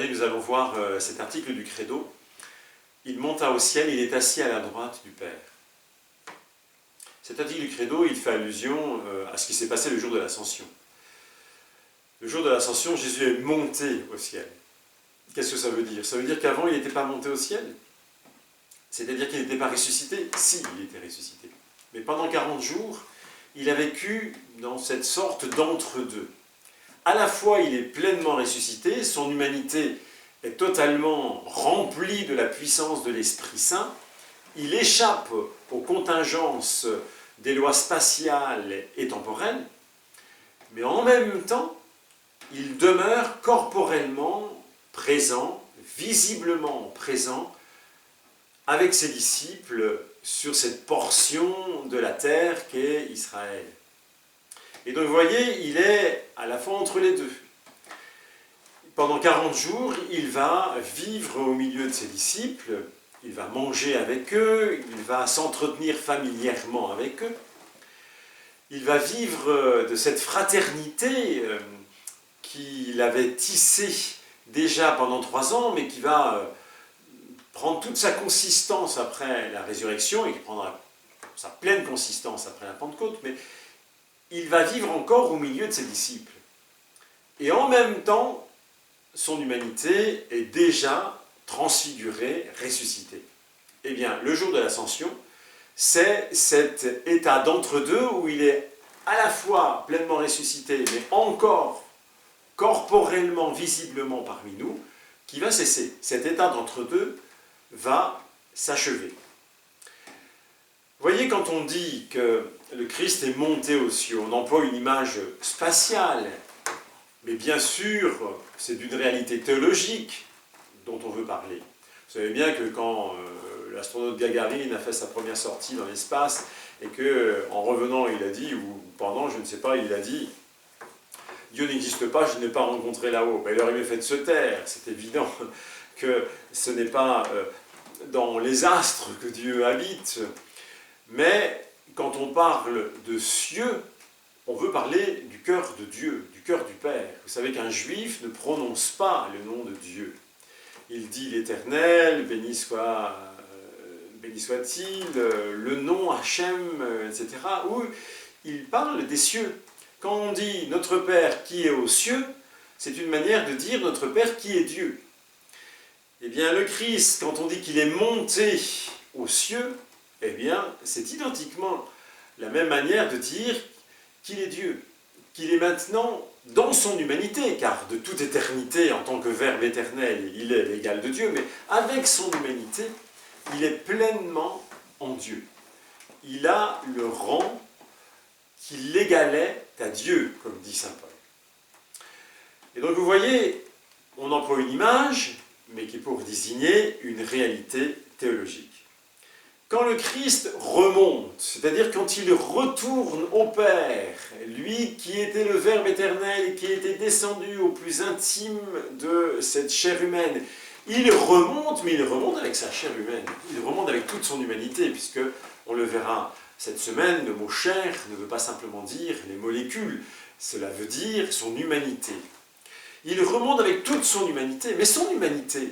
Aujourd'hui, nous allons voir cet article du Credo. Il monta au ciel, il est assis à la droite du Père. Cet article du Credo, il fait allusion à ce qui s'est passé le jour de l'Ascension. Le jour de l'Ascension, Jésus est monté au ciel. Qu'est-ce que ça veut dire? Ça veut dire qu'avant, il n'était pas monté au ciel. C'est-à-dire qu'il n'était pas ressuscité. Si, il était ressuscité. Mais pendant 40 jours, il a vécu dans cette sorte d'entre-deux. À la fois, il est pleinement ressuscité, son humanité est totalement remplie de la puissance de l'Esprit Saint, il échappe aux contingences des lois spatiales et temporelles, mais en même temps, il demeure corporellement présent, visiblement présent, avec ses disciples sur cette portion de la terre qu'est Israël. Et donc vous voyez, il est à la fois entre les deux. Pendant 40 jours, il va vivre au milieu de ses disciples, il va manger avec eux, il va s'entretenir familièrement avec eux, il va vivre de cette fraternité qu'il avait tissée déjà pendant 3 ans, mais qui va prendre toute sa consistance après la résurrection, et qui prendra sa pleine consistance après la Pentecôte, mais il va vivre encore au milieu de ses disciples. Et en même temps, son humanité est déjà transfigurée, ressuscitée. Eh bien, le jour de l'Ascension, c'est cet état d'entre-deux où il est à la fois pleinement ressuscité, mais encore corporellement, visiblement parmi nous, qui va cesser. Cet état d'entre-deux va s'achever. Vous voyez, quand on dit que le Christ est monté aux cieux, on emploie une image spatiale, mais bien sûr, c'est d'une réalité théologique dont on veut parler. Vous savez bien que quand l'astronaute Gagarine a fait sa première sortie dans l'espace, et qu'en revenant, il a dit, ou pendant, je ne sais pas, il a dit « Dieu n'existe pas, je ne l'ai pas rencontré là-haut ». Ben, il aurait mieux fait de se taire, c'est évident que ce n'est pas dans les astres que Dieu habite, mais quand on parle de cieux, on veut parler du cœur de Dieu, du cœur du Père. Vous savez qu'un juif ne prononce pas le nom de Dieu. Il dit l'Éternel, béni soit-il, le nom Hachem, etc. Ou il parle des cieux. Quand on dit notre Père qui est aux cieux, c'est une manière de dire notre Père qui est Dieu. Eh bien, le Christ, quand on dit qu'il est monté aux cieux, eh bien, c'est identiquement la même manière de dire qu'il est Dieu, qu'il est maintenant dans son humanité, car de toute éternité, en tant que Verbe éternel, il est l'égal de Dieu, mais avec son humanité, il est pleinement en Dieu. Il a le rang qui l'égalait à Dieu, comme dit saint Paul. Et donc vous voyez, on emploie une image, mais qui est pour désigner une réalité théologique. Quand le Christ remonte, c'est-à-dire quand il retourne au Père, lui qui était le Verbe éternel et qui était descendu au plus intime de cette chair humaine, il remonte, mais il remonte avec sa chair humaine, il remonte avec toute son humanité, puisque, on le verra cette semaine, le mot chair ne veut pas simplement dire les molécules, cela veut dire son humanité. Il remonte avec toute son humanité, mais son humanité,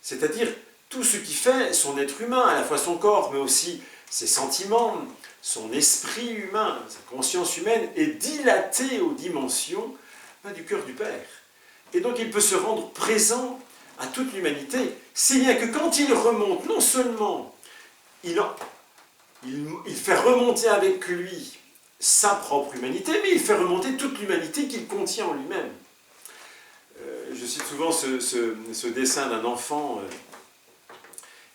c'est-à-dire tout ce qui fait son être humain, à la fois son corps, mais aussi ses sentiments, son esprit humain, sa conscience humaine, est dilaté aux dimensions du cœur du Père. Et donc il peut se rendre présent à toute l'humanité, si bien que quand il remonte, non seulement il fait remonter avec lui sa propre humanité, mais il fait remonter toute l'humanité qu'il contient en lui-même. Je cite souvent ce dessin d'un enfant,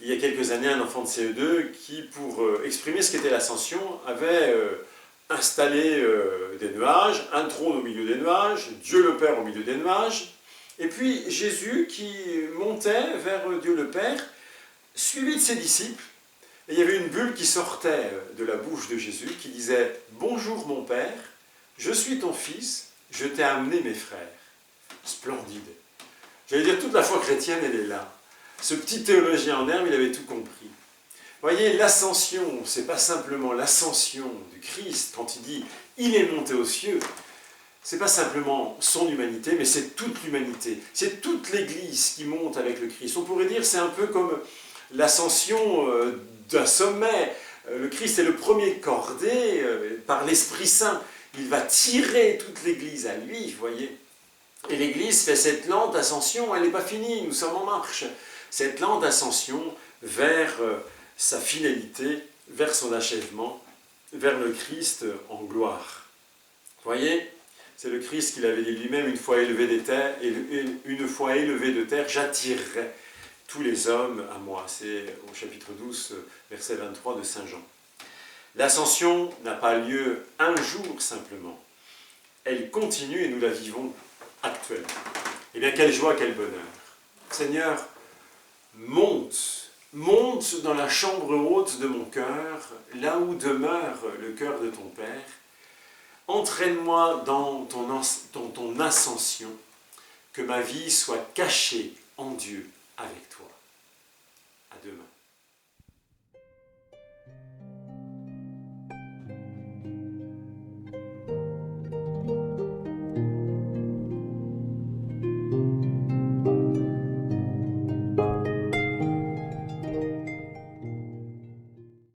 il y a quelques années, un enfant de CE2 qui, pour exprimer ce qu'était l'ascension, avait installé des nuages, un trône au milieu des nuages, Dieu le Père au milieu des nuages, et puis Jésus qui montait vers Dieu le Père, suivi de ses disciples, et il y avait une bulle qui sortait de la bouche de Jésus qui disait « Bonjour mon Père, je suis ton Fils, je t'ai amené mes frères. » Splendide. J'allais dire, toute la foi chrétienne, elle est là. Ce petit théologien en herbe, il avait tout compris. Vous voyez, l'ascension, c'est pas simplement l'ascension du Christ, quand il dit « il est monté aux cieux », c'est pas simplement son humanité, mais c'est toute l'humanité. C'est toute l'Église qui monte avec le Christ. On pourrait dire c'est un peu comme l'ascension d'un sommet. Le Christ est le premier cordé par l'Esprit Saint. Il va tirer toute l'Église à lui, vous voyez. Et l'Église fait cette lente ascension, elle n'est pas finie, nous sommes en marche. Cette lente ascension vers sa finalité, vers son achèvement, vers le Christ en gloire. Vous voyez, c'est le Christ qui l'avait dit lui-même, une fois élevé de terre, j'attirerai tous les hommes à moi. C'est au chapitre 12, verset 23 de Saint Jean. L'ascension n'a pas lieu un jour simplement. Elle continue et nous la vivons actuellement. Eh bien, quelle joie, quel bonheur. Seigneur, monte dans la chambre haute de mon cœur, là où demeure le cœur de ton Père. Entraîne-moi dans ton ascension, que ma vie soit cachée en Dieu,